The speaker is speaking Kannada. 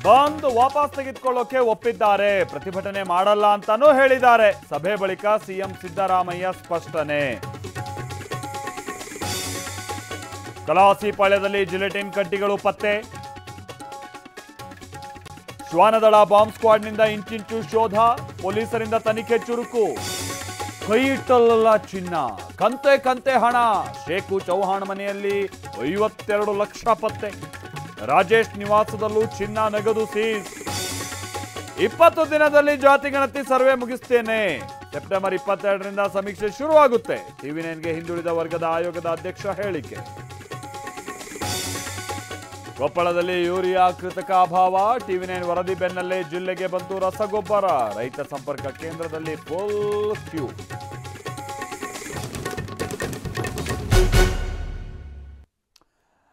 ಬಂದ್ ವಾಪಸ್ ತೆಗೆದುಕೊಳ್ಳೋಕೆ ಒಪ್ಪಿದ್ದಾರೆ. ಪ್ರತಿಭಟನೆ ಮಾಡಲ್ಲ ಅಂತಾನೂ ಹೇಳಿದ್ದಾರೆ. ಸಭೆ ಬಳಿಕ ಸಿಎಂ ಸಿದ್ದರಾಮಯ್ಯ ಸ್ಪಷ್ಟನೆ. ಕಲಾಸಿಪಾಳ್ಯದಲ್ಲಿ ಜಿಲೆಟಿನ್ ಕಡ್ಡಿಗಳು ಪತ್ತೆ. ಶ್ವಾನದಳ ಬಾಂಬ್ ಸ್ಕ್ವಾಡ್ನಿಂದ ಇಂಚಿಂಚು ಶೋಧ. ಪೊಲೀಸರಿಂದ ತನಿಖೆ ಚುರುಕು. ಕೈ ಇಟ್ಟಲ್ಲ ಚಿನ್ನ, ಕಂತೆ ಕಂತೆ ಹಣ. ಶೇಖು ಚೌಹಾಣ್ ಮನೆಯಲ್ಲಿ 52 ಲಕ್ಷ ಪತ್ತೆ. ರಾಜೇಶ್ ನಿವಾಸದಲ್ಲೂ ಚಿನ್ನ ನಗದು ಸೀಸ್. 20 ದಿನದಲ್ಲಿ ಜಾತಿ ಗಣತಿ ಸರ್ವೆ ಮುಗಿಸ್ತೇನೆ. ಸೆಪ್ಟೆಂಬರ್ 22ರಿಂದ ಸಮೀಕ್ಷೆ ಶುರುವಾಗುತ್ತೆ. TV9ಗೆ ಹಿಂದುಳಿದ ವರ್ಗದ ಆಯೋಗದ ಅಧ್ಯಕ್ಷ ಹೇಳಿಕೆ. ಕೊಪ್ಪಳದಲ್ಲಿ ಯೂರಿಯಾ ಕೃತಕ ಅಭಾವ. TV9 ವರದಿ ಬೆನ್ನಲ್ಲೇ ಜಿಲ್ಲೆಗೆ ಬಂತು ರಸಗೊಬ್ಬರ. ರೈತ ಸಂಪರ್ಕ ಕೇಂದ್ರದಲ್ಲಿ ಫುಲ್ ಕ್ಯೂ.